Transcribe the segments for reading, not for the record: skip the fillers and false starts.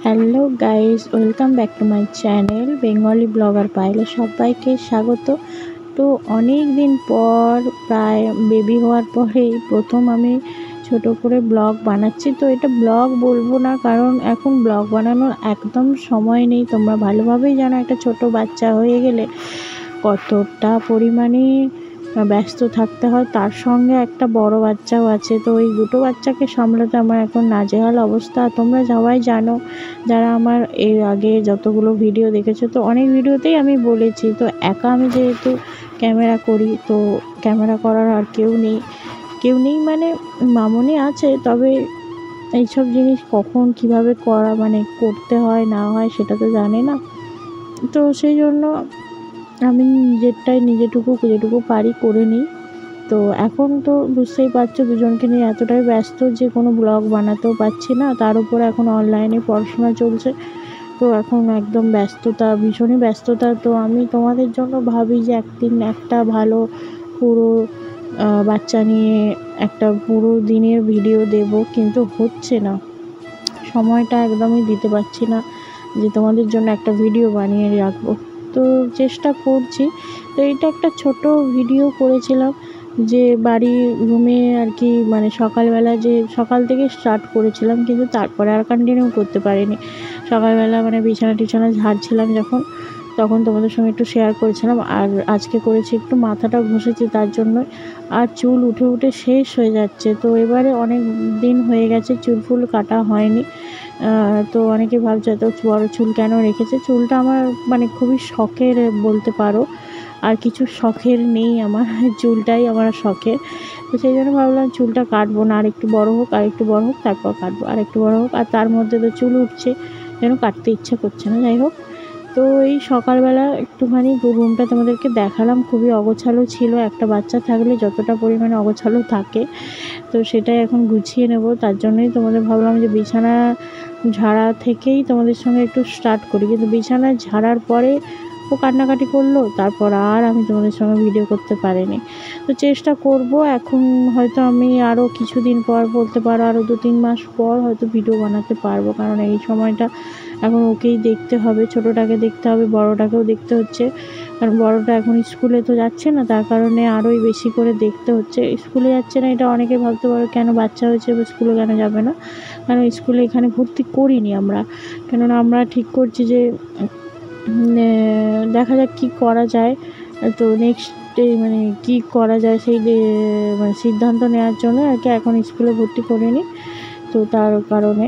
Hello guys, welcome back to my channel Bengali blogger পায়েলে সবাইকে স্বাগত। তো অনেক দিন পর, প্রায় বেবি হওয়ার পরেই প্রথম আমি ছোট করে ব্লগ বানাচ্ছি। তো এটা ব্লগ বলবো না, কারণ এখন ব্লগ বানানোর একদম সময় নেই। তোমরা ভালোভাবেই জানো একটা ছোট বাচ্চা হয়ে গেলে কতটা পরিমাণে ব্যস্ত থাকতে হয়, তার সঙ্গে একটা বড় বাচ্চাও আছে। তো এই দুটো বাচ্চাকে সামলাতে আমার এখন নাজেহাল অবস্থা। তোমরা সবাই জানো, যারা আমার এর আগে যতগুলো ভিডিও দেখেছো, তো অনেক ভিডিওতেই আমি বলেছি, তো একা আমি যেহেতু ক্যামেরা করি, তো ক্যামেরা করার আর কেউ নেই মানে মামনি আছে, তবে এইসব জিনিস কখন কিভাবে করতে হয় না হয় সেটা তো জানে না। তো সেই জন্য আমি যেটুকু পারি করে নিই। তো এখন তো বুঝতেই পারছো, দুজনকে নিয়ে এতটাই ব্যস্ত যে কোনো ব্লগ বানাতেও পারছি না। তার উপর এখন অনলাইনে পড়াশোনা চলছে, তো এখন একদম ভীষণই ব্যস্ততা। তো আমি তোমাদের জন্য ভাবি যে একদিন একটা ভালো পুরো বাচ্চা নিয়ে একটা পুরো দিনের ভিডিও দেব, কিন্তু হচ্ছে না, সময়টা একদমই দিতে পারছি না যে তোমাদের জন্য একটা ভিডিও বানিয়ে রাখবো। তো চেষ্টা করছি। তো এইটা একটা ছোট ভিডিও করেছিলাম, যে বাড়ির রুমে আর কি, সকাল থেকে স্টার্ট করেছিলাম, কিন্তু তারপরে আর কন্টিনিউ করতে পারিনি। সকালবেলা বিছানা টিছানা ঝাড়ছিলাম যখন, তখন তোমাদের সঙ্গে একটু শেয়ার করেছিলাম। আর আজকে করেছি একটু মাথাটা ঘষেছি তার জন্য। আর চুল উঠে উঠে শেষ হয়ে যাচ্ছে। তো এবারে অনেক দিন হয়ে গেছে চুল ফুল কাটা হয়নি। তো অনেকে ভাবছে এত বড় চুল কেন রেখেছে। চুলটা আমার খুবই শখের বলতে পারো, আর কিছু শখের নেই আমার, চুলটাই আমার শখের। তো সেই জন্য ভাবলাম চুলটা কাটবো না, আর একটু বড় হোক তারপর কাটবো, আর একটু বড় হোক। আর তার মধ্যে তো চুল উঠছে, যেন কাটতে ইচ্ছে করছে না। যাই হোক, তো এই সকালবেলা একটুখানি রুমটা তোমাদেরকে দেখালাম। খুবই অগোছালো ছিল, একটা বাচ্চা থাকলে যতটা পরিমাণে অগোছালো থাকে, তো সেটাই এখন গুছিয়ে নেব। তার জন্যই তোমাদের ভাবলাম যে বিছানা ঝাড়া থেকেই তোমাদের সঙ্গে একটু স্টার্ট করি। কিন্তু বিছানা ঝাড়ার পরে ও কান্নাকাটি করলো, তারপর আর আমি তোমাদের সঙ্গে ভিডিও করতে পারিনি। তো চেষ্টা করব, এখন হয়তো আমি আরও কিছুদিন পর, বলতে পারো আরও 2-3 মাস পর হয়তো ভিডিও বানাতে পারবো। কারণ এই সময়টা এখন ওকেই দেখতে হবে, ছোটোটাকে দেখতে হবে, বড়োটাকেও দেখতে হচ্ছে। কারণ বড়োটা এখন স্কুলে তো যাচ্ছে না, তার কারণে আরোই বেশি করে দেখতে হচ্ছে। স্কুলে যাচ্ছে না, এটা অনেকে ভাবতে পারো কেন বাচ্চা হয়েছে বা স্কুলে কেন যাবে না। কারণ স্কুলে এখানে ভর্তি করিনি আমরা, কেননা আমরা ঠিক করছি যে দেখা যাক কী করা যায়। তো নেক্সটে কী করা যায় সেই সিদ্ধান্ত নেওয়ার জন্য আর কি এখন স্কুলে ভর্তি করিনি। তো তার কারণে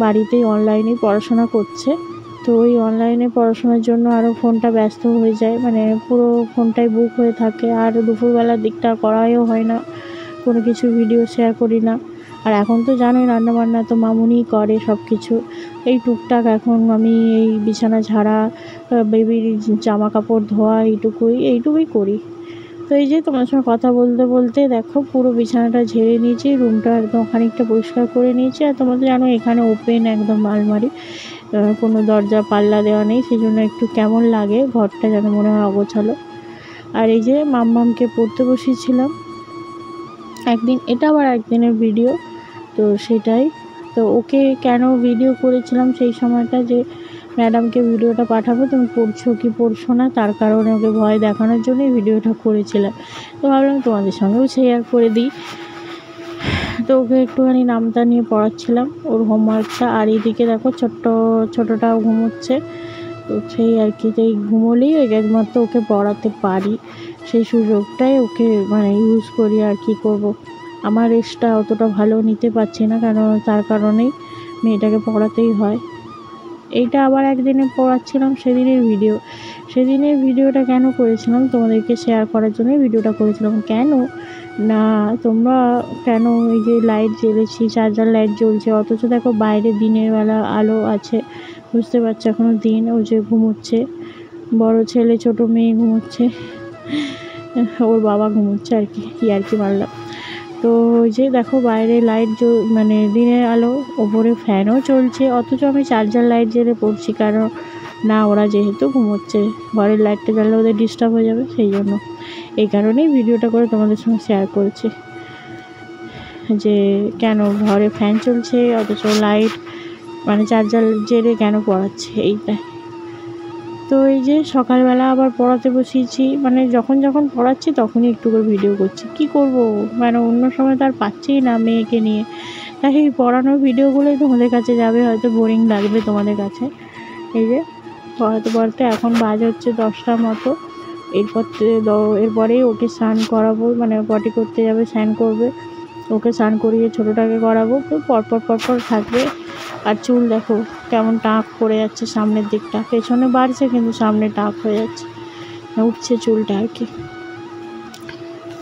বাড়িতেই অনলাইনে পড়াশোনা করছে। তো ওই অনলাইনে পড়াশোনার জন্য আরও ফোনটা ব্যস্ত হয়ে যায়, পুরো ফোনটাই বুক হয়ে থাকে। আর দুপুরবেলার দিকটা করাও হয় না, কোনো কিছু ভিডিও শেয়ার করি না। আর এখন তো জানোই রান্নাবান্না তো মামুনিই করে সব কিছু। এই টুকটাক এখন আমি এই বিছানা ঝাড়া, বেবির জামা কাপড় ধোয়া, এইটুকুই করি। তো এই যে তোমার সঙ্গে কথা বলতে বলতে দেখো পুরো বিছানাটা ঝেড়ে নিয়েছি, রুমটা একদম খানিকটা পরিষ্কার করে নিয়েছি। আর তোমরা তো জানো এখানে ওপেন একদম আলমারি, কোনো দরজা পাল্লা দেওয়া নেই, সেই জন্য একটু কেমন লাগে, ঘরটা যেন মনে হয় অগোছালো। আর এই যে মাম্মামকে পড়তে বসিয়েছিলাম একদিন, এটা আবার একদিনের ভিডিও। তো সেটাই, তো ওকে কেন ভিডিও করেছিলাম সেই সময়টা, যে ম্যাডামকে ভিডিওটা পাঠাবো, তুমি পড়ছো কি পড়ছো না, তার কারণে ওকে ভয় দেখানোর জন্যই ভিডিওটা করেছিলাম। তো ভাবলাম তোমাদের সঙ্গেও শেয়ার করে দিই। তো ওকে একটুখানি নামতা নিয়ে পড়াচ্ছিলাম ওর হোমওয়ার্কটা। আর এইদিকে দেখো ছোটোটাও ঘুমোচ্ছে। তো সেই আর কি, এই ঘুমোলেই একমাত্র ওকে পড়াতে পারি, সেই সুযোগটাই ওকে ইউজ করি। আর কি করব, আমার রেস্টটা অতটা ভালো নিতে পারছি না, কারণ তার কারণেই মেয়েটাকে পড়াতেই হয়। এইটা আবার একদিনে পড়াচ্ছিলাম, সেদিনের ভিডিওটা কেন করেছিলাম তোমাদেরকে শেয়ার করার জন্য ভিডিওটা করেছিলাম। কেন না, তোমরা কেন এই যে লাইট জ্বেলেছি, চার্জার লাইট জ্বলছে, অথচ দেখো বাইরে দিনের বেলা আলো আছে, বুঝতে পারছো এখনও দিন। ও যে ঘুমোচ্ছে, বড় ছেলে, ছোট মেয়ে ঘুমোচ্ছে, ওর বাবা ঘুমোচ্ছে আর কি মারলাম। তো ওই যে দেখো বাইরে লাইট দিনের আলো, ওপরে ফ্যানও চলছে, অথচ আমি চার্জার লাইট জ্বেলে পড়ছি। কারণ না, ওরা যেহেতু ঘুমোচ্ছে, ঘরের লাইটটা জ্বাললে ওদের ডিস্টার্ব হয়ে যাবে, সেই জন্য এই কারণেই ভিডিওটা করে তোমাদের সঙ্গে শেয়ার করেছি, যে কেন ঘরে ফ্যান চলছে অথচ লাইট মানে যার জেরে কেন পড়াচ্ছে এইটাই। তো এই যে সকালবেলা আবার পড়াতে বসিয়েছি, মানে যখন যখন পড়াচ্ছি তখনই একটু করে ভিডিও করছি, কি করব, মানে অন্য সময় তো আর পাচ্ছি না মেয়েকে নিয়ে। তাই এই পড়ানোর ভিডিওগুলোই তোমাদের কাছে যাবে, হয়তো বোরিং লাগবে তোমাদের কাছে। এই যে পড়াতে পড়াতে এখন বাজে হচ্ছে 10টার মতো। এরপরেই ওকে স্নান করাবো, মানে পটি করতে যাবে, স্নান করবে, ওকে স্নান করিয়ে ছোটোটাকে করাবো। তো পরপর থাকবে। আর চুল দেখো কেমন টাক পড়ে যাচ্ছে সামনের দিকটা, পেছনে বাড়ছে কিন্তু সামনে টাক হয়ে যাচ্ছে, উঠছে চুলটা আর কি।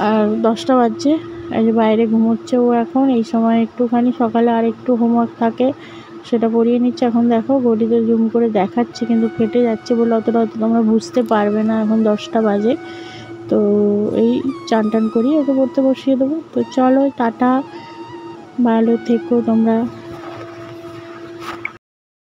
আর 10টা বাজছে, এই যে বাইরে ঘুমোচ্ছে ও এখন। এই সময় একটুখানি সকালে আর একটু হোমওয়ার্ক থাকে, সেটা পড়িয়ে নিচ্ছে। এখন দেখো ঘড়িতে জুম করে দেখাচ্ছে কিন্তু ফেটে যাচ্ছে বলে অতটা তোমরা বুঝতে পারবে না। এখন 10টা বাজে। তো এই চান টান করিয়ে ওকে পড়তে বসিয়ে দেবো। তো চলো টাটা, ভালো থেকো তোমরা।